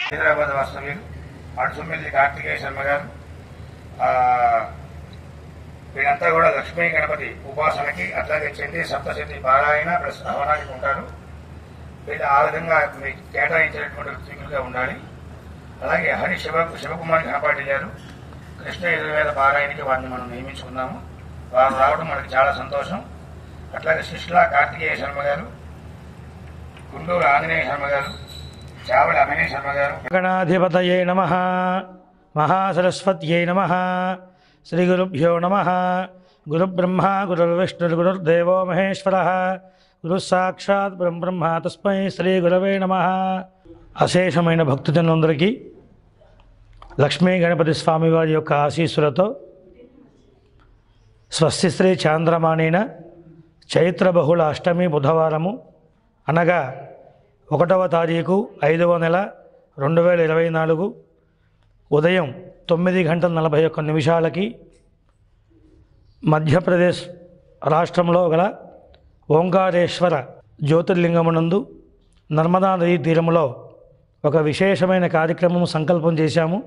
హైదరాబాద్ వాస్తవ్యులు అడుసుమిల్లి కార్తికేయ శర్మ గారు. వీళ్ళంతా కూడా లక్ష్మీ గణపతి ఉపాసనకి అట్లాగే చండీ సప్తశతి పారాయణ ప్లస్ హవనానికి ఉంటారు. వీళ్ళు ఆ విధంగా మీకు కేటాయించినటువంటి ఋత్వికులుగా ఉండాలి. అలాగే హరి శివకుమార్ ఘనపాటి గారు కృష్ణ యజుర్వేద పారాయణకి వారిని మనం నియమించుకున్నాము. వారు రావడం మనకి చాలా సంతోషం. అట్లాగే శిష్లా కార్తికేయ శర్మ గారు, గుండూరు ఆంజనేయ శర్మ గారు, చావడి అభినయ శర్మ గారు. గణాధిపతయే నమః, మహాసరస్వత్యై నమః, శ్రీ గురుభ్యో నమః. గురుబ్రహ్మ గురుర్విష్ణుర్ గురుర్దేవో మహేశ్వరః, గురు సాక్షాత్ బ్రహ్మ తస్మై శ్రీ గురవే నమః. అశేషమైన భక్తుజనులందరికీ లక్ష్మీ గణపతి స్వామి వారి యొక్క ఆశీస్సులతో స్వస్తి శ్రీ చాంద్రమానేన చైత్ర బహుళ అష్టమి బుధవారము అనగా 1వ తారీఖు 5వ నెల 2024 ఉదయం 9:41 మధ్యప్రదేశ్ రాష్ట్రంలో గల ఓంకారేశ్వర జ్యోతిర్లింగమునందు నర్మదా నదీ తీరములో ఒక విశేషమైన కార్యక్రమం సంకల్పం చేశాము.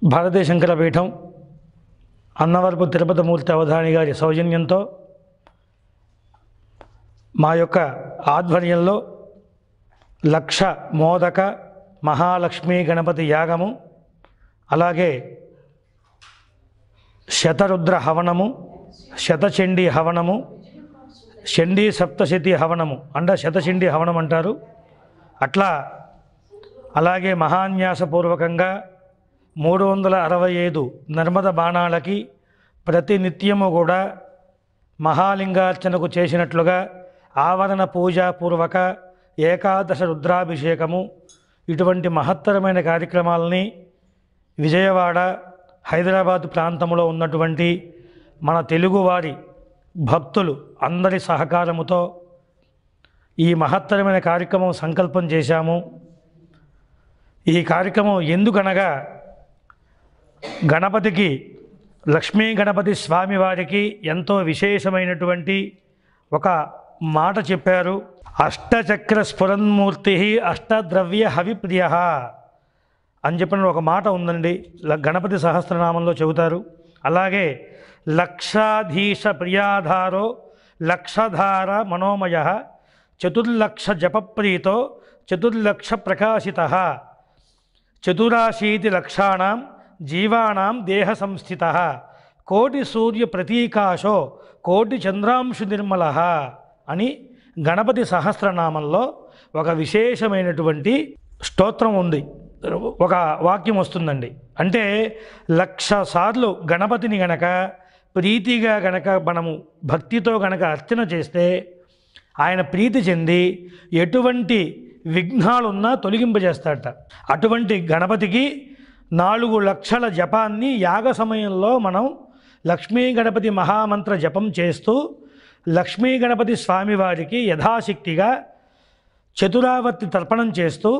భారతీయ శంకర పీఠం అన్నవరపు తిరుపతిమూర్తి అవధాని గారి సౌజన్యంతో మా యొక్క ఆధ్వర్యంలో 1,00,000 మోదక మహాలక్ష్మీ గణపతి యాగము, అలాగే శతరుద్ర హవనము, శతచండీ హవనము, చండీ సప్తశతి హవనము అంటే శతచండీ హవనం అంటారు. అట్లా అలాగే మహాన్యాసపూర్వకంగా 365 నర్మద బాణాలకి ప్రతినిత్యము కూడా మహాలింగార్చనకు చేసినట్లుగా ఆవరణ పూజాపూర్వక ఏకాదశ రుద్రాభిషేకము, ఇటువంటి మహత్తరమైన కార్యక్రమాలని విజయవాడ హైదరాబాద్ ప్రాంతంలో ఉన్నటువంటి మన తెలుగువారి భక్తులు అందరి సహకారముతో ఈ మహత్తరమైన కార్యక్రమం సంకల్పం చేశాము. ఈ కార్యక్రమం ఎందుకనగా గణపతికి లక్ష్మీ గణపతి స్వామివారికి ఎంతో విశేషమైనటువంటి ఒక మాట చెప్పారు. అష్టచక్ర స్ఫురన్మూర్తి అష్టద్రవ్య హవిప్రియ అని చెప్పిన ఒక మాట ఉందండి, గణపతి సహస్రనామంలో చెబుతారు. అలాగే లక్షాధీశ ప్రియాధారో లక్షధార మనోమయ చతుర్లక్ష జపప్రీతో చతుర్లక్ష ప్రకాశిత చతురాశీతి లక్షాణం జీవానాం దేహ సంస్థిత కోటి సూర్య ప్రతీకాశో కోటి చంద్రాంశు నిర్మల అని గణపతి సహస్రనామంలో ఒక విశేషమైనటువంటి స్తోత్రం ఉంది, ఒక వాక్యం వస్తుందండి. అంటే 1,00,000 సార్లు గణపతిని గనక ప్రీతిగా గనక మనము భక్తితో గనక అర్చన చేస్తే ఆయన ప్రీతి చెంది ఎటువంటి విఘ్నాలున్నా తొలగింపజేస్తాడట. అటువంటి గణపతికి 4 లక్షల జపాన్ని యాగ సమయంలో మనం లక్ష్మీ గణపతి మహామంత్ర జపం చేస్తూ లక్ష్మీ గణపతి స్వామివారికి యథాశక్తిగా చతురావర్తి తర్పణం చేస్తూ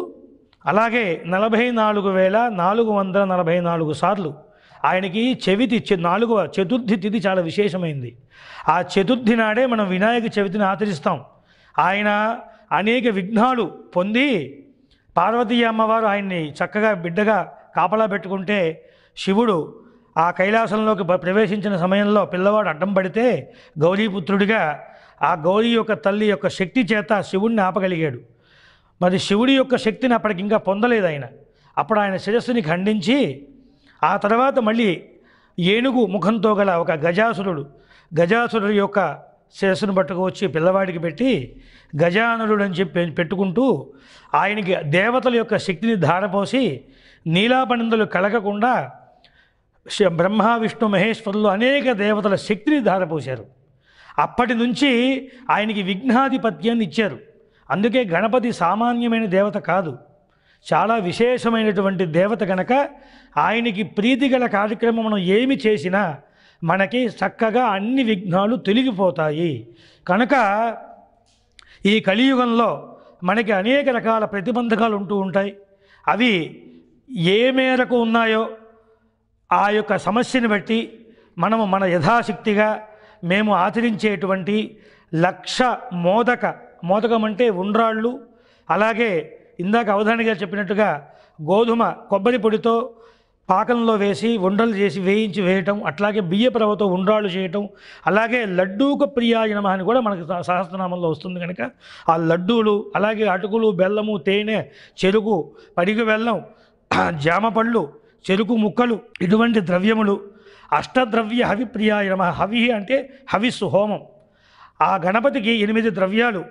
అలాగే 44,444 సార్లు ఆయనకి చతుర్థి తిథి చాలా విశేషమైంది. ఆ చతుర్థి నాడే మనం వినాయక చవితిని ఆచరిస్తాం. ఆయన అనేక విఘ్నాలు పొంది పార్వతీ అమ్మవారు ఆయన్ని చక్కగా బిడ్డగా కాపలా పెట్టుకుంటే శివుడు ఆ కైలాసంలోకి ప్రవేశించిన సమయంలో పిల్లవాడు అడ్డం పడితే గౌరీపుత్రుడిగా ఆ గౌరీ యొక్క తల్లి యొక్క శక్తి చేత శివుడిని ఆపగలిగాడు. మరి శివుడి యొక్క శక్తిని అప్పటికి ఇంకా పొందలేదు ఆయన. అప్పుడు ఆయన శిరస్సుని ఖండించి ఆ తర్వాత మళ్ళీ ఏనుగు ముఖంతో గల ఒక గజాసురుడు యొక్క శిరస్సును పట్టుకువచ్చి పిల్లవాడికి పెట్టి గజాననుడు అని చెప్పి పెట్టుకుంటూ ఆయనకి దేవతల యొక్క శక్తిని ధారపోసి నీలాపనిందులు కలగకుండా బ్రహ్మ విష్ణు మహేశ్వరులు అనేక దేవతల శక్తిని ధారపోశారు. అప్పటి నుంచి ఆయనకి విఘ్నాధిపత్యాన్ని ఇచ్చారు. అందుకే గణపతి సామాన్యమైన దేవత కాదు, చాలా విశేషమైనటువంటి దేవత కనుక ఆయనకి ప్రీతిగల కార్యక్రమం మనం ఏమి చేసినా మనకి చక్కగా అన్ని విఘ్నాలు తొలగిపోతాయి. కనుక ఈ కలియుగంలో మనకి అనేక రకాల ప్రతిబంధకాలు ఉంటూ ఉంటాయి. అవి ఏ మేరకు ఉన్నాయో ఆ యొక్క సమస్యని బట్టి మనము మన యథాశక్తిగా మేము ఆచరించేటువంటి 1,00,000 మోదకం అంటే ఉండ్రాళ్ళు, అలాగే ఇందాక అవధాని గారు చెప్పినట్టుగా గోధుమ కొబ్బరి పొడితో పాకంలో వేసి ఉండలు చేసి వేయటం, అట్లాగే బియ్యపు రవ్వతో ఉండ్రాళ్ళు చేయటం, అలాగే లడ్డూక ప్రియాయ నమః అని కూడా మనకు సహస్రనామంలో వస్తుంది కనుక ఆ లడ్డూలు, అలాగే అటుకులు, బెల్లము, తేనె, చెరుకు, పడిగ బెల్లం, జామ పళ్ళు, చెరుకు ముక్కలు, ఇటువంటి ద్రవ్యములు, అష్టద్రవ్య హవి ప్రియాయ నమః. హవి అంటే హవిస్సు, హోమం. ఆ గణపతికి 8 ద్రవ్యాలు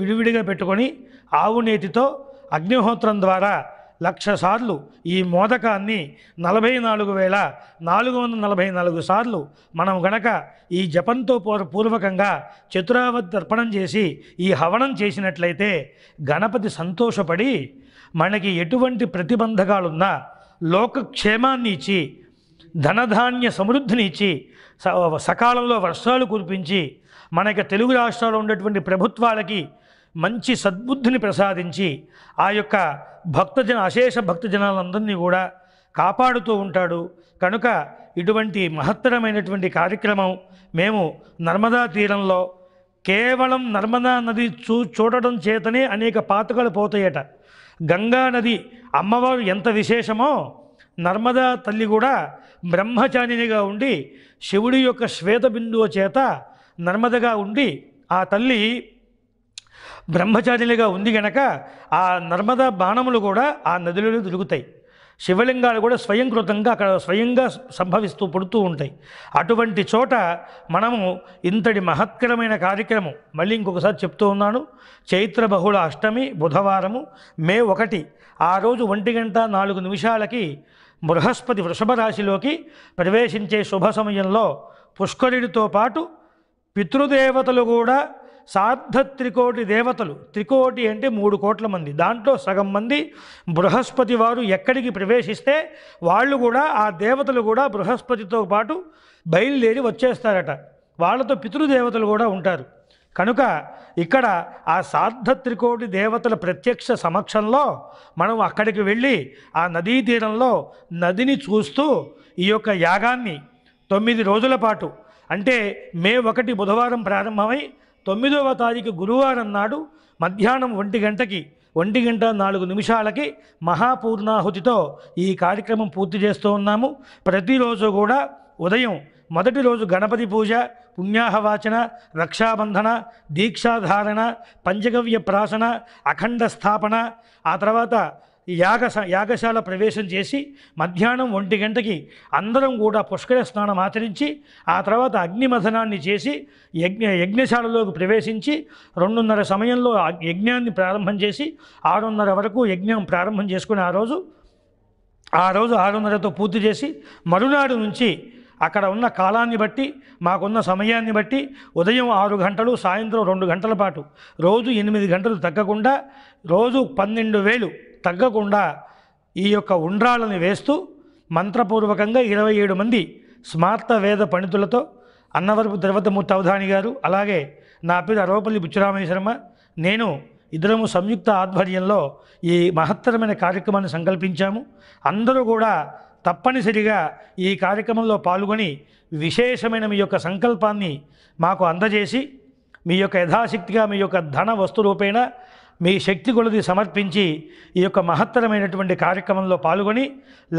విడివిడిగా పెట్టుకొని ఆవు నేతితో అగ్నిహోత్రం ద్వారా 1,00,000 సార్లు ఈ మోదకాన్ని 44,444 సార్లు మనం గనక ఈ జపంతో పూర్వకంగా చతురావత్ తర్పణం చేసి ఈ హవనం చేసినట్లయితే గణపతి సంతోషపడి మనకి ఎటువంటి ప్రతిబంధకాలున్నా లోకక్షేమాన్ని ఇచ్చి ధనధాన్య సమృద్ధిని ఇచ్చి సకాలంలో వర్షాలు కురిపించి మనకి తెలుగు రాష్ట్రాల్లో ఉన్నటువంటి ప్రభుత్వాలకి మంచి సద్బుద్ధిని ప్రసాదించి ఆ యొక్క అశేష భక్తజనాలందరినీ కూడా కాపాడుతూ ఉంటాడు. కనుక ఇటువంటి మహత్తరమైనటువంటి కార్యక్రమం మేము నర్మదా తీరంలో కేవలం నర్మదా నది చూడడం చేతనే అనేక పాతకాలు పోతాయట. గంగా నది అమ్మవారు ఎంత విశేషమో నర్మదా తల్లి కూడా బ్రహ్మచారిణిగా ఉండి శివుడి యొక్క శ్వేత బిందువు చేత నర్మదగా ఉండి ఆ తల్లి బ్రహ్మచారిణిగా ఉంది గనక ఆ నర్మదా బాణములు కూడా ఆ నదిలో తిరుగుతాయి. శివలింగాలు కూడా స్వయంకృతంగా అక్కడ స్వయంగా సంభవిస్తూ పుడుతూ ఉంటాయి. అటువంటి చోట మనము ఇంతటి మహత్కరమైన కార్యక్రమం మళ్ళీ ఇంకొకసారి చెప్తూ ఉన్నాను. చైత్ర బహుళ అష్టమి బుధవారము మే 1 ఆ రోజు 1:04 బృహస్పతి వృషభ రాశిలోకి ప్రవేశించే శుభ సమయంలో పుష్కరుడితో పాటు పితృదేవతలు కూడా సార్ధత్రికోటి దేవతలు, త్రికోటి అంటే 3 కోట్ల మంది, దాంట్లో సగం మంది బృహస్పతి వారు ఎక్కడికి ప్రవేశిస్తే వాళ్ళు కూడా ఆ దేవతలు కూడా బృహస్పతితో పాటు బయలుదేరి వచ్చేస్తారట. వాళ్ళతో పితృదేవతలు కూడా ఉంటారు. కనుక ఇక్కడ ఆ సార్ధత్రికోటి దేవతల ప్రత్యక్ష సమక్షంలో మనం అక్కడికి వెళ్ళి ఆ నదీ తీరంలో నదిని చూస్తూ ఈ యొక్క యాగాన్ని 9 రోజుల పాటు, అంటే మే 1 బుధవారం ప్రారంభమై 9వ తారీఖు గురువారం నాడు మధ్యాహ్నం 1:04 మహాపూర్ణాహుతితో ఈ కార్యక్రమం పూర్తి చేస్తూ ఉన్నాము. ప్రతిరోజు కూడా ఉదయం మొదటి రోజు గణపతి పూజ, పుణ్యాహవాచన, రక్షాబంధన, దీక్షాధారణ, పంచగవ్య ప్రాసన, అఖండ స్థాపన, ఆ తర్వాత యాగశాల ప్రవేశం చేసి మధ్యాహ్నం 1 అందరం కూడా పుష్కర స్నానం ఆచరించి ఆ తర్వాత అగ్నిమథనాన్ని చేసి యజ్ఞశాలలోకి ప్రవేశించి 2:30 సమయంలో యజ్ఞాన్ని ప్రారంభం చేసి 6:30 వరకు యజ్ఞం ప్రారంభం చేసుకుని ఆ రోజు 6:30తో పూర్తి చేసి మరునాడు నుంచి అక్కడ ఉన్న కాలాన్ని బట్టి మాకున్న సమయాన్ని బట్టి ఉదయం 6 గంటలు, సాయంత్రం 2 గంటల పాటు రోజు 8 గంటలు తగ్గకుండా రోజు 12,000 తగ్గకుండా ఈ యొక్క ఉండ్రాళ్ళని వేస్తూ మంత్రపూర్వకంగా 27 మంది స్మార్త వేద పండితులతో అన్నవరపు ద్రవతమూర్తి అవధాని గారు, అలాగే నా పేరు అరవపల్లి బుచ్చిరామయ్య శర్మ, నేను ఇద్దరము సంయుక్త ఆధ్వర్యంలో ఈ మహత్తరమైన కార్యక్రమాన్ని సంకల్పించాము. అందరూ కూడా తప్పనిసరిగా ఈ కార్యక్రమంలో పాల్గొని విశేషమైన మీ యొక్క సంకల్పాన్ని మాకు అందజేసి మీ యొక్క యథాశక్తిగా మీ యొక్క ధన వస్తు రూపేణ మీ శక్తి కొలది సమర్పించి ఈ యొక్క మహత్తరమైనటువంటి కార్యక్రమంలో పాల్గొని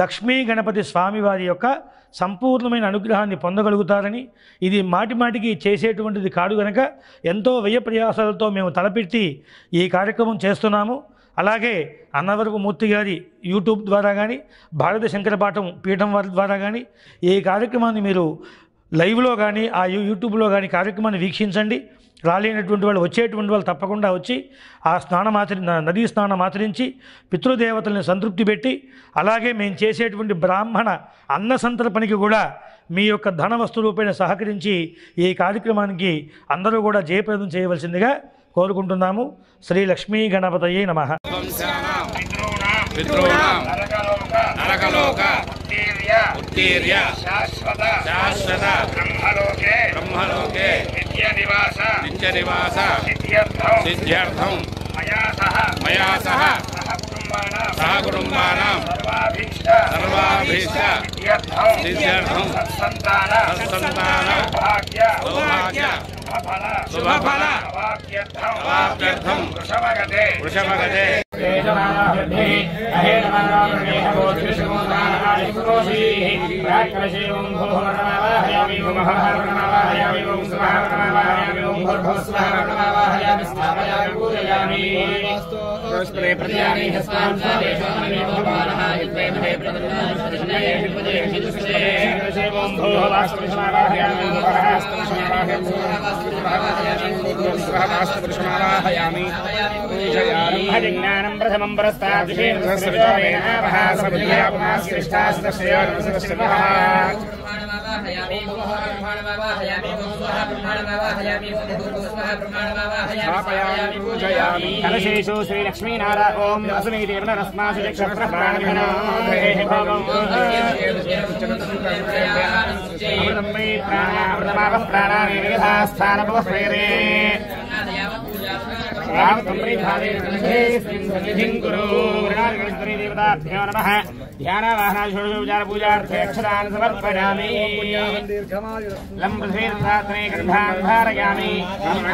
లక్ష్మీ గణపతి స్వామివారి యొక్క సంపూర్ణమైన అనుగ్రహాన్ని పొందగలుగుతారని, ఇది మాటిమాటికి చేసేటువంటిది కాదు కనుక ఎంతో వ్యయ ప్రయాసాలతో మేము తలపెట్టి ఈ కార్యక్రమం చేస్తున్నాము. అలాగే అన్నవరపు మూర్తి గారి యూట్యూబ్ ద్వారా కానీ, భారత శంకరపాఠం పీఠం వారి ద్వారా కానీ ఈ కార్యక్రమాన్ని మీరు లైవ్లో కానీ ఆ యూట్యూబ్లో కానీ కార్యక్రమాన్ని వీక్షించండి. రాలేనటువంటి వాళ్ళు, వచ్చేటువంటి వాళ్ళు తప్పకుండా వచ్చి ఆ నదీ స్నానం ఆచరించి పితృదేవతల్ని సంతృప్తి పెట్టి, అలాగే మేము చేసేటువంటి బ్రాహ్మణ అన్న సంతర్పణకి కూడా మీ యొక్క ధన వస్తు రూపేణ సహకరించి ఈ కార్యక్రమానికి అందరూ కూడా జయప్రదం చేయవలసిందిగా కోరుకుంటున్నాము. శ్రీ లక్ష్మీ గణపతయే నమః. ఉత్తీర్య శాశ్వత బ్రహ్మలోకే నిత్యనివాస సిద్ధ్యర్థం మయా సహ సహకుటుంబానాం సర్వాభీష్ట సిద్ధ్యర్థం సత్సంతాన సౌభాగ్య శుభఫల అవాప్త్యర్థం వృషభగతే జ్ఞానం ప్రథమం కలశేషు శ్రీలక్ష్మీనారా ఓం అసునీతిర్నరస్మాసు చక్షప్ర ప్రాణాని విధాస్థానపేరే देवताभ्यो नमः ध्यानवाहनाशोचार पूजार्थे अक्षरान् समर्पयामि लम्बधीर्थात्रे गन्धान् धारयामि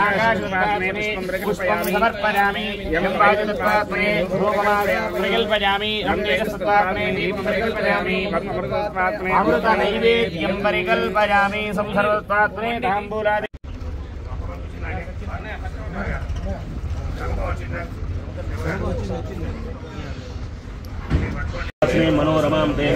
आकाशपात्रे पुष्पं समर्पयामि यम्बाजपात्रे प्रकल्पयामि रम्यकपात्रे दीपं प्रकल्पयामि अमृतनैवेद्यं परिकल्पयामि संसर्वपात्रे ताम्बूलादि मनोरमां ते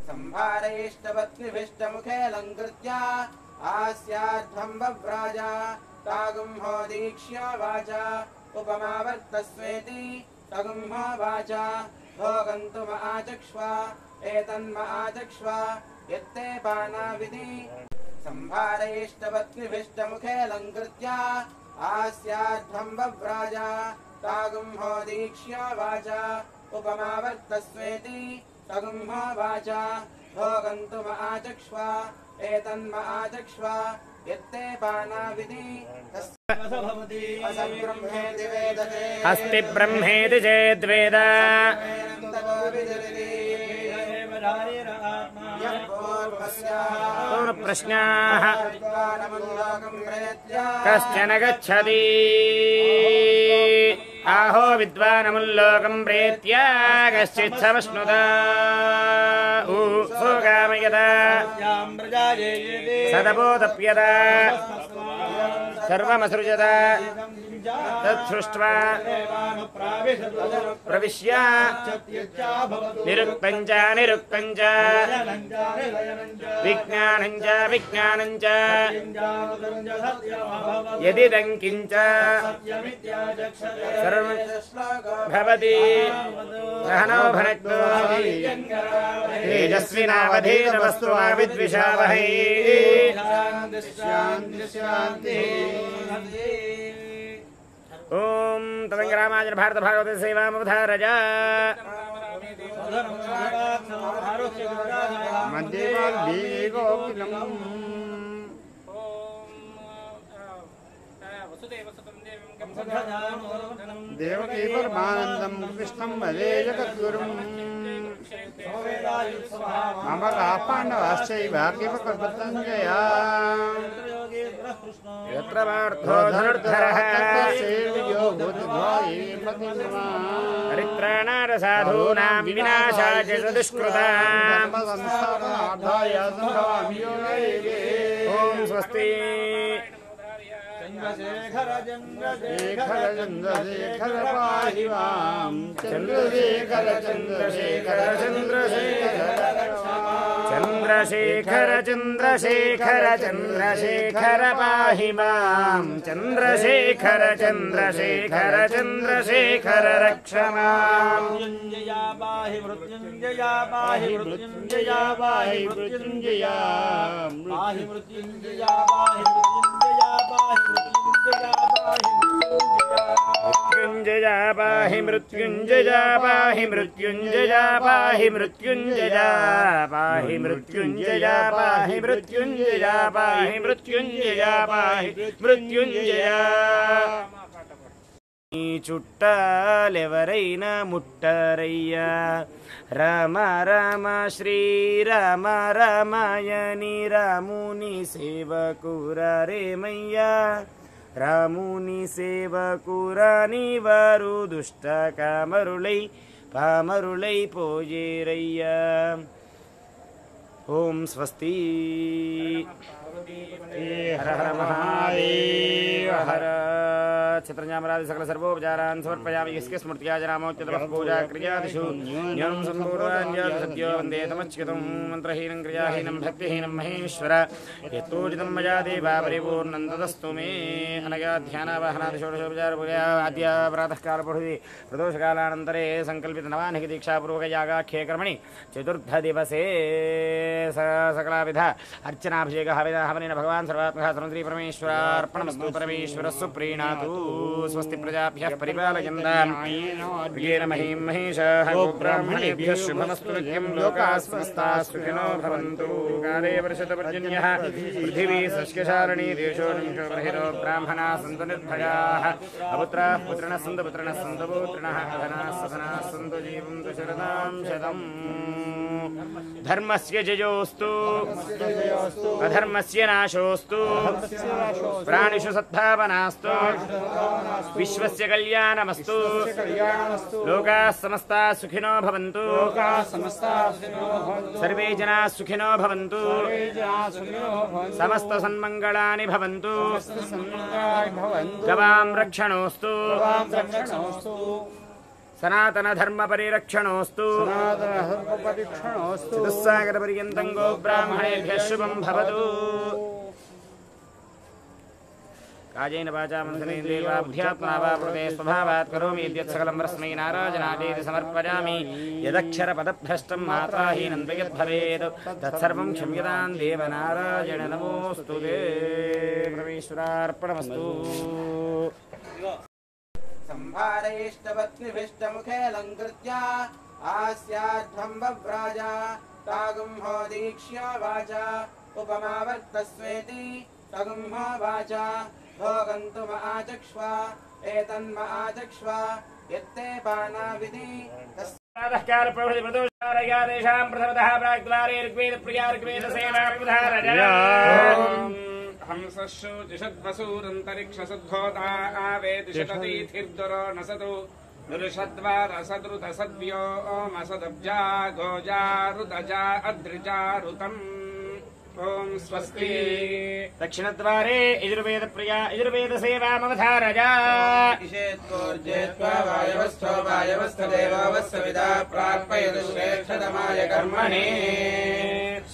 संभारयिष्टपत्निभिष्टमुखे लङ्कृत्य आस्याध्वं बभ्राजा तागुंहो दीक्ष्य वाचा उपमावर्तस्वेति तगुंहो वाचा भोगन्तुम आचक्ष्व एतन्म आचक्ष्व यत्ते पानाविधि संभारयिष्टपत्निभिष्टमुखे लङ्कृत्य आस्याध्वं बभ्राजा तागुंहो दीक्ष्य वाचा उपमावर्तस्वेति तगुंहो वाचा भोगन्तुम आचक्ष्व एतन्म आचक्ष्व यत्ते पानाविधि अस्ति ब्रह्मेति चेद्वेद प्रश्नाः कश्चन गच्छति आहो विद्वानमुल्लोकं प्रेत्य कश्चित् समश्नुता कामयत सदपोतप्यत सर्वमसृजत तत्सृष्ट्वा प्रविश्य निरुक्तञ्च निरुक्तञ्च विज्ञानञ्च विज्ञानञ्च यदिदं किञ्च सर्वं भवति सहनो भुनक्तु तेजस्विनावधीतमस्तु मा विद्विषावहै। ओम तदंगरामाजन भारत भागवत सेवामवधारज దేవకీ పరమానందం కృష్ణం వదే జగద్గురుం మమ పాండవాశ్చైవ కిమకృతంజయా యత్ర పార్థో ధనుర్ధరః పరిత్రాణాయ సాధూనాం వినాశాయ చ దుష్కృతాం ఓం స్వస్తి చంద్రశేఖర చంద్రశేఖర పాహి మాం చంద్రశేఖర చంద్రశేఖర చంద్రశేఖర చంద్రశేఖర చంద్రశేఖర పాహి మాం చంద్రశేఖర చంద్రశేఖర చంద్రశేఖర రక్ష మాం మృత్యుంజయా పాహి మృత్యుంజయా పాహి మృత్యుంజయా పాహి మృత్యుంజయా పాహి మృత్యుంజయా పాహి మృత్యుంజయా పాహి మృత్యుంజయా పాహి మృత్యుంజయా పాహి మృత్యుంజయా పాహి మృత్యుంజయా పాహి మృత్యుంజయా పాహి మృత్యుంజయా పాహి మృత్యుంజయా నీ చుట్టాలెవరైనా ముట్టరయ్యా రామ రామ శ్రీరామ రామాయణి రాముని సేవకురేమయ్యా రాముని సేవకురాని వారు దుష్ట కామరులై పామరులై పోయేరయ్యా ఓం స్వస్తి హర హర మహాదేవ హర చిత్రజామరాది సకల సర్వోపచారాన్ సమర్పయామి యస్య స్మృత్యా జనామోచ్యతమః పూజా క్రియాదిషు జ్ఞానం సంపూర్ణాన్యాది సత్యో వందే తమచ్యుతం మంత్రహీనం క్రియాహీనం భక్తిహీనం మహేశ్వర యత్తోజితం మయా దేవా పరిపూర్ణం తదస్తు మే అనగా ధ్యానావాహనాది షోడశోపచార పూజా ఆద్య ప్రాతఃకాల పఠుది ప్రదోషకాలానంతరే సంకల్పిత నవానికి దీక్షాపూర్వక యాగాఖ్యే కర్మణి చతుర్థ దివసే सकलाविध अर्चनाभिषेक हवनेन भगवान् सर्वात्मकः सर्वश्री परमेश्वरार्पणमस्तु परमेश्वरस्सु प्रीणातु स्वस्ति प्रजाभ्यः परिपालयन्ताम् प्रियेण महीं महिषाः गोब्राह्मणेभ्यः शुभमस्तु नित्यं लोकाः समस्ताः सुखिनो भवन्तु काले वर्षतपर्जन्यः पृथिवी सस्यशालिनी देशो निमिषो बर्हिरो ब्राह्मणाः सन्तु निर्भयाः अपुत्राः पुत्रिणः सन्तु पुत्रिणः सन्तु पुत्रिणः धनाः सधनाः सन्तु जीवन्तु शरदां शतम् धर्मस्य जयोस्तु अधर्मस्य नाशोस्तु प्राणिषु सद्भावनास्तु विश्वस्य कल्याणमस्तु लोकाः समस्ताः सुखिनो भवन्तु सर्वे जनाः सुखिनो भवन्तु समस्त सन्मङ्गलानि भवन्तु गवां रक्षणोस्तु सनातन धर्म परिरक्षणोस्तु चतुस्सागर पर्यन्तं गो ब्राह्मणेभ्यः शुभं भवतु कायेन वाचा मनसेन्द्रियैर्वा वा बुद्ध्यात्मना वा प्रकृते स्वभावात् करोमि यद्यत् सकलं परस्मै नारायणादेति समर्पयामि यदक्षरपदभ्रष्टं मात्राहीनं यद्भवेत् तत्सर्वं क्षम्यतां देवनारायण नमोऽस्तु ते परमेश्वरार्पणमस्तु संभारयिष्टपत्निभिष्टमुखे अलङ्कृत्य आस्याध्वं बभ्राजा तागुंहो दीक्ष्य वाचा उपमावर्तस्वेति तगुंहो वाचा भोगन्तुम आचक्ष्व एतन्म आचक्ष्व यत्ते पानाविधि प्रातःकाल प्रभृति प्रदोषारयादेशां प्रथमतः प्राग्द्वारे ऋग्वेद प्रिया ऋग्वेद सेवा प्रधारजा हंसशोचिषद्वसूरन्तरिक्षसद्भोता आवेदिषतीथिर्दुरो नसतु दुर्षद्वारसदृतसद्व्यो ओमसदब्जा गोजारुदजा अद्रिजारुतम् ओम स्वस्ति दक्षिणद्वारे यजुर्वेद प्रिया यजुर्वेद सेवामवधारजा इषेत्कोर्जेत्वा वायवस्थो वायवस्थदेवो वत्सविदा प्रार्पयतु श्रेष्ठतमाय कर्मणे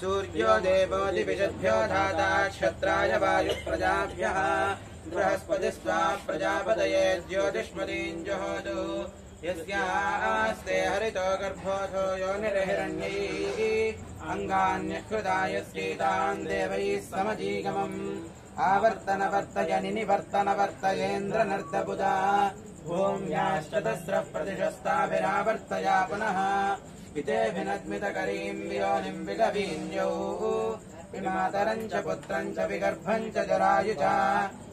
सूर्यो देवो दिविषद्भ्यो धाता क्षत्राय वायुप्रजाभ्यः बृहस्पतिस्त्वा प्रजापतये ज्योतिष्मतीं जुहोतु यस्यास्ते हरितो गर्भोऽथो योनिर्हिरण्यैः अङ्गान्यकृतायस्यैतान् देवैः समजीगमम् आवर्तनवर्तयनि निवर्तनवर्तयेन्द्रनर्दबुधा भूम्याश्चतस्रः प्रतिशस्ताभिरावर्तया पुनः पितेभिनद्मितकरीं योनिं विगवीन्यौ विमातरं च पुत्रं च विगर्भं च जरायु च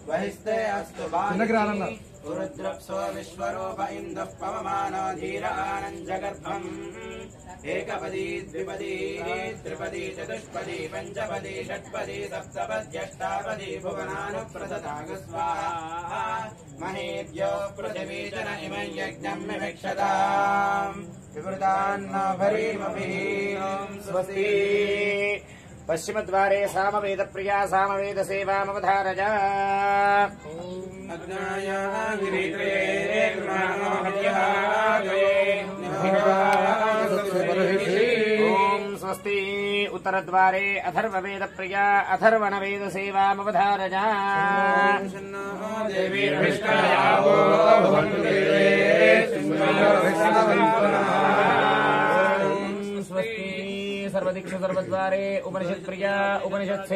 वहिस्ते अस्तु बाहि रुद्रप्सो विश्वरूप इन्दुः पवमानो धीर आनञ्च गर्भम् एकपदी द्विपदी त्रिपदी चतुष्पदी पञ्चपदी षट्पदी सप्तपद्यष्टापदी भुवनानुप्रददागस्वाहा महेभ्यो पृथिवी जन इमं यज्ञं विभिक्षताम् विवृतान्न भरीमभिः स्वस्ति पश्चिमद्वारे सामवेद प्रिया सामवेद सेवामवधारज ओम स्वस्ति उत्तरद्वारे अथर्ववेद प्रिया अथर्वण वेद सेवामवधारज स्वस्ति सर्वदिक्षु सर्वद्वारे उपनिषत् प्रिया उपनिषत्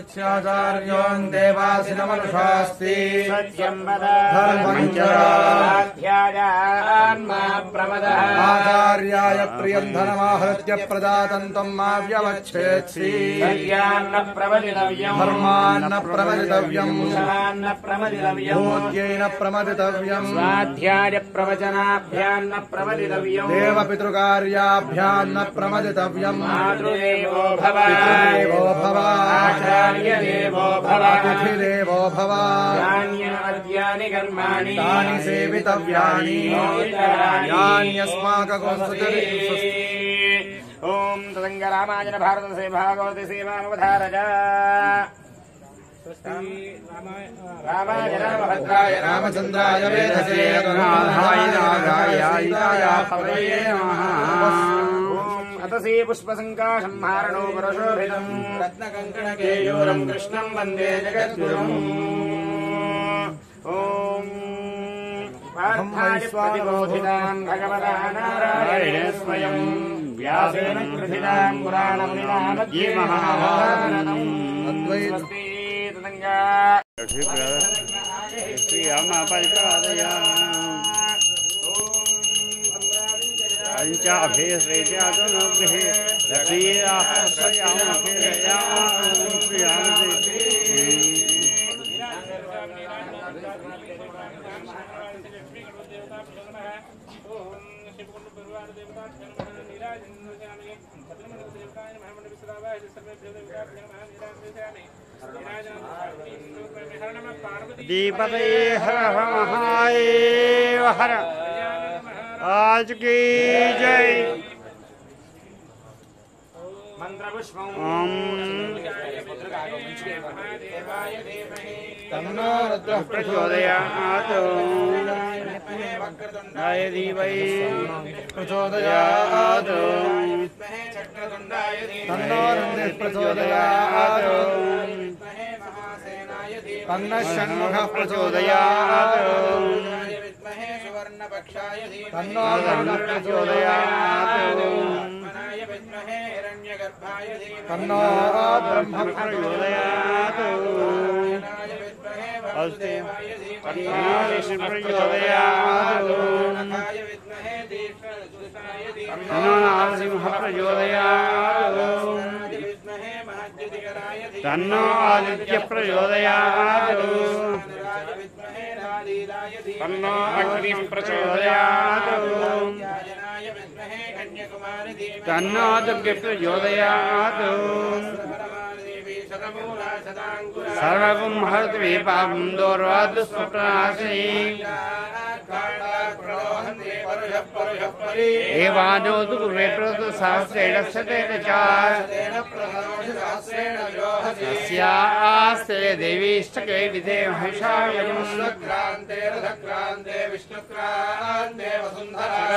सेवाचार्योन् देवासिनमनुषास्ति सत्यं वद धर्मञ्चराध्यायान्मा प्रमदः आचार्याय प्रियं धनमाहृत्य प्रदातन्तं मा व्यवच्छेत्सि सत्यान्न प्रमदितव्यं धर्मान्न प्रमदितव्यं कुशलान्न प्रमदितव्यं भोज्येन प्रमदितव्यं स्वाध्याय प्रवचनाभ्यान्न प्रमदितव्यं देवपितृकार्याभ्यान्न प्रमदितव्यं मातृदेवो भव पितृदेवो भव आचार्यदेवो भव अतिथिदेवो भव यान्यद्यानि कर्माणि तानि सेवितव्यानि यान्यस्माकं ओम तदंग रामायण भारत से भागवत सेवामवधारज रामाय रामभद्राय रामचंद्राय वेधसे रघुनाथाय नागाय पवये नमः अतसे पुष्पसंकाशं हारणो परशोभितं रत्नकङ्कणकेयूरं कृष्णं वन्दे जगद्गुरुम् ॐ पार्थाय प्रतिबोधितां भगवता नारायणेन स्वयं व्यासेन कृतितां पुराणमुनिना मध्ये महाभारतम् स्वस्ति तदङ्गा पंचाभेश्रेत्यागृहे दीपते हर महादेव हर आज की जय मंत्रपुष्पं तन्नो रुद्रः प्रचोदयात् वक्रतुण्डाय धीमहि प्रचोदयात् तन्नो रुद्रः प्रचोदयात् तन्नः षण्मुखः प्रचोदयात् तन्नो धर्मः प्रचोदयात् तन्नो ब्रह्म प्रचोदयात् अस्ति तन्नो विष्णु प्रचोदयात् तन्नो नरसिंह प्रचोदयात् तन्नो आदित्य प्रचोदयात् तन्नो अग्निः प्रचोदयात् तन्नो दुर्गे प्रचोदयात् सर्वं हरति पापं दोर्वादुष्प्रणाशि एवानो तु कुर्वे सहस्रेण शतेन च तस्यास्ते देवीष्टके विधे महिषायम्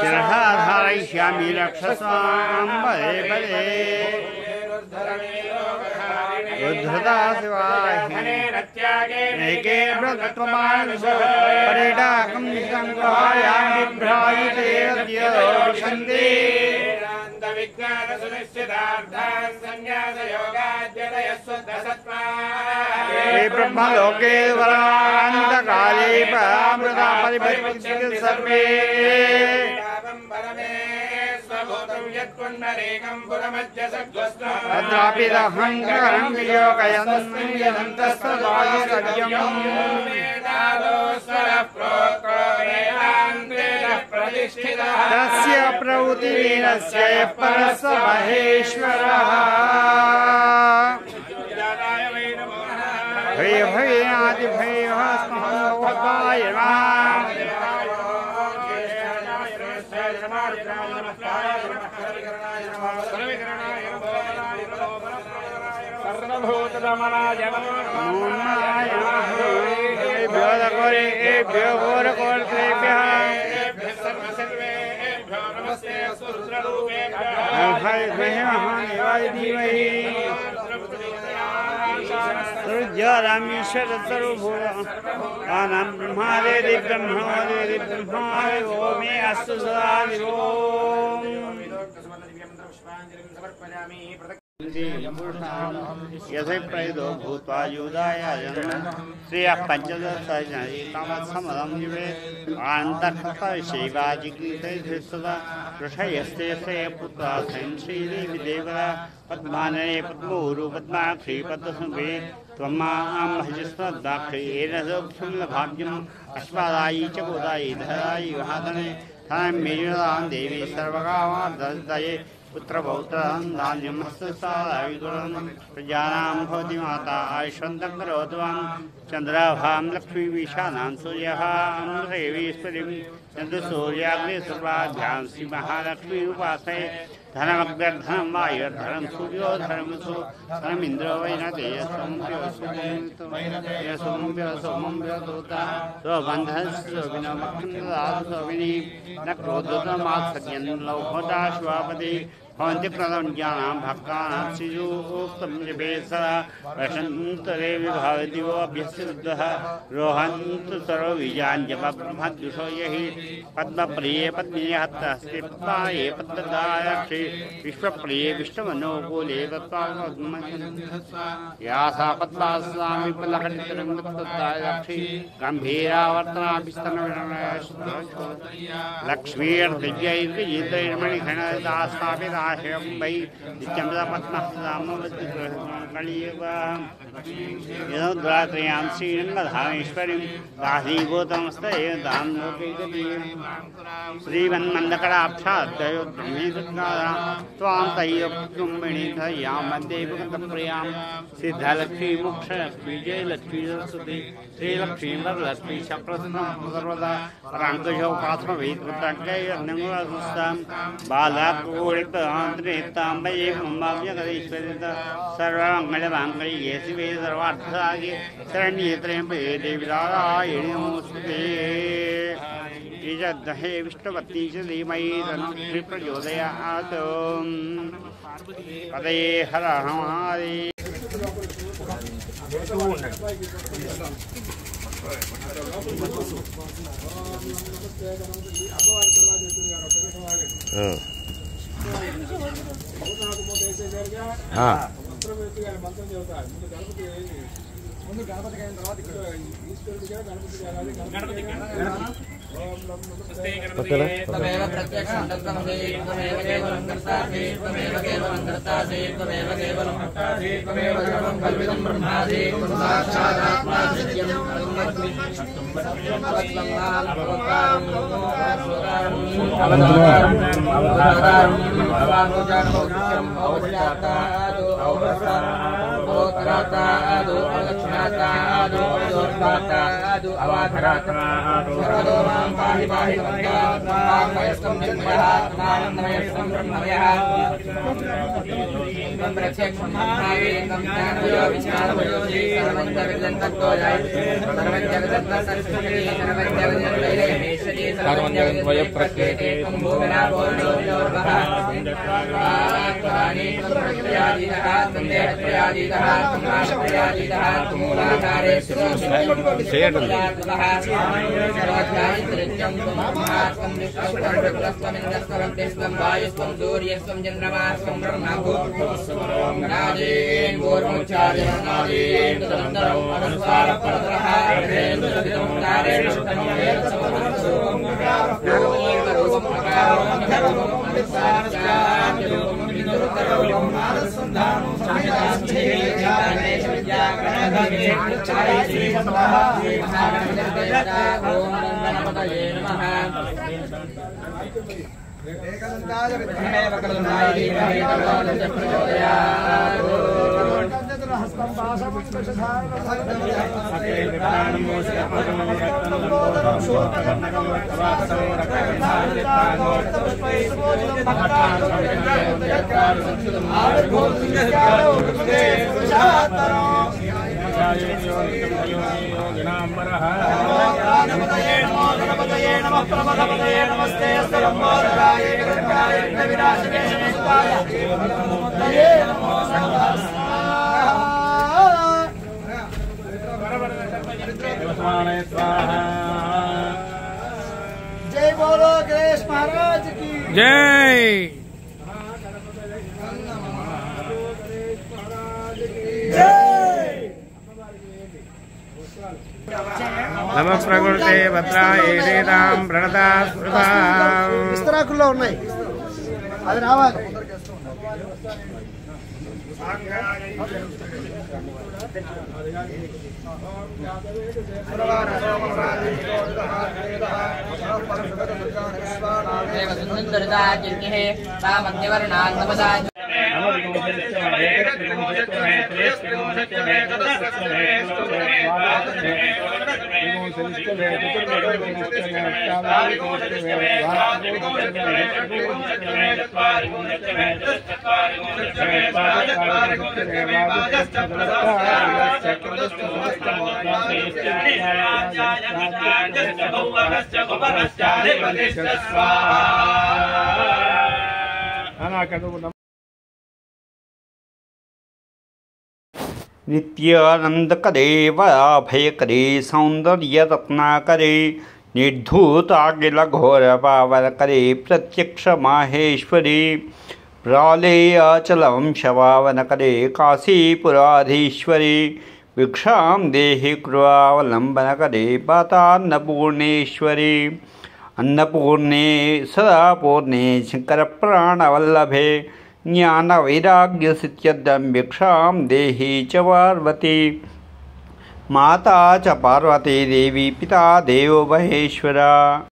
शिरः धारयिष्यामि रक्षसां पदे पदे उद्धता शिवाय नैके व्रतत्वमानुष परिडाकं निसङ्ग्रहायामि भ्रायते अद्योषन्ति विज्ञान सुनिश्चितार्थान् संन्यासयोगाद्यतयस्वद्धसत्त्वा ब्रह्मलोके वरान्तकाले परामृता परिभविष्यन्ति सर्वे भूतं यत्पुण्डरीकं पुरमध्य सद्वस्त्रं तत्रापि दहङ्करं वियोगयन्तस्मिन् यदन्तस्तदायसव्यम् वेदादोस्वरः प्रोक्तो वेदान्तेन प्रतिष्ठितः तस्य प्रवृत्तिवीरस्य परस्य महेश्वरः भय भयादि भयस्महाय सर्वभूतरमणाय नमस्ते सूर्यरामेश्वर सर्वभूतानां ब्रह्मादेवी ब्रह्मादेवी ब्रह्माय ओमे अस्तु सदा यथैप्रेदो भूत्वा युधाय श्रियः पञ्चदशमदं युवे आन्तःशैवाजिगीते सदा ऋषयस्ते पुत्रा श्रीदेवी देवता पद्मानने पद्मोरु पद्माक्षी पद्मसुभे त्वमां भजस्वदाक्षेण भाग्यम् अश्वादायी च गोदायी धरायी वहादने मेयुदां देवी सर्वकामादये पुत्रपौत्रं धान्यमस्तसाविगुणं प्रजानां भवति माता आयुष्वन्तं करोत्वां चन्द्राभां लक्ष्मीविशानां सूर्यभां देवीश्वरीं चन्द्रसूर्याग्नि सर्वाभ्यां श्रीमहालक्ष्मीरुपासये धनमग्रधनं वायुर्धनं सूर्यो धर्मसु धनमिन्द्रो वैनतेयसोम्योऽसोम्योऽसोम्योऽसोमम्योऽदूता स्वबन्धस्वविनमखण्डदासोविनी न क्रोधोतमात्सर्यं लौहोदाश्वापदे भवन्ति प्रदञ्जानां भक्तानां शिशुक्तं जपेत् सदा वसन्तरे विभवति वो अभ्यस्यद्वः रोहन्तु सर्वबीजाञ्जपब्रह्मद्युषो यहि पद्मप्रिये पद्मिने हस्तस्ते पद्माये पद्मदायक्षे विश्वप्रिये विष्णुमनोकूले या सा पद्मास्वामी पल्लकण्ठरङ्गत्वदायक्षे गम्भीरावर्तनाभिस्तनविनय लक्ष्मीर्दिव्यैर्विजितैर्मणिखण्डदास्तापि वै नित्यं श्रीरङ्गधामेश्वरीं दासीभूतमस्तये दां श्रीमन्मन्दकटाक्षाद्वयो ब्रह्मेन्द्रकारा त्वां तय्यकुम्बिणी धयां वन्दे भगवत्प्रियां सिद्धलक्ष्मीमुक्षलक्ष्मी जयलक्ष्मी सरस्वती श्रीलक्ष्मी वरलक्ष्मी शप्रस्नं सर्वदा राङ्कशोपास्मवेत्कृताङ्कैर्निमुलसुस्तां बालाकोडितां वये ब्रह्माव्यगरीश्वरिता सर्वमङ्गलमाङ्गल्ये शिवे सर्वार्थसागे शरण्ये त्र्यम्बके देवी नारायणी नमोस्तुते ईजद्धे विष्णुपत्नी च धीमहि तन्नो प्रचोदयात् पतये हर महादेव ముందు గణపతి అయిన తర్వాత ఇక్కడ ఈశ్వరుడిగా గణపతి గణపతి तमेव प्रत्यक्षं तत्त्वमसि त्वमेव केवलं कर्तासि त्वमेव केवलं कर्तासि त्वमेव केवलं कर्तासि त्वमेव सर्वं कल्पितं ब्रह्मासि साक्षादात्मासि सत्यं ब्रह्मस्मि तत्त्वं मां भवतारं अवतारं भवानुजानोत्यं भवत्यातादो अवतारादो अलक्ष्णातादो अदोर्गातादो अवाधरातादो सर्वदो पाहि पाहि तमयस्तं जन्मयः नानन्दमयस्तं ब्रह्ममयः त्वं प्रत्यक्षं ब्रह्मावे त्वं ज्ञानमयो विज्ञानमयो सर्वं जगदं तत्त्वजाय सर्वं जगदं सरस्वती सर्वं जगदं दैलेश्वरी सर्वं जगदं प्रकृते त्वं भूमिरापो योर्वः आत्मानि त्वं प्रकृत्यादितः त्वं देहत्रयादितः त्वं नाशत्रयादितः त्वं मूलाधारे सर्वज्ञानित्रित्यं त्वं ब्रह्मास्त्वं विष्णुस्त्वं रुद्रस्त्वमिन्द्रस्त्वं तेस्त्वं वायुस्त्वं सूर्यस्त्वं चन्द्रमास्त्वं ब्रह्मभूस्त्वं नादीन् पूर्वमुच्चार्यनादीन् तदन्तरम् अनुस्वारः परतरः हेन्द्रसदितं तारेण जय बोलो गणेश महाराज की जय। नमः प्रकृते भद्राय वेदां प्रणता स्मृता విస్తరాకుల్లో ఉన్నాయి అది రావాలి नित्यानंदकरे वराभयकरे सौंदर्यरत्नाकरे निर्धूताखिलघोरपावनकरे प्रत्यक्षमाहेश्वरे प्रालेयाचलवंशपावनकरे काशीपुराधीश्वरे भिक्षां देहि कृपावलम्बनकरे पातान्नपूर्णेश्वरे अन्नपूर्णे सदा पूर्णे शङ्करप्राणवल्लभे ज्ञानवैराग्यसिद्ध्यर्थं भिक्षां देहि च पार्वती माता च पार्वती देवी पिता देवो महेश्वरा।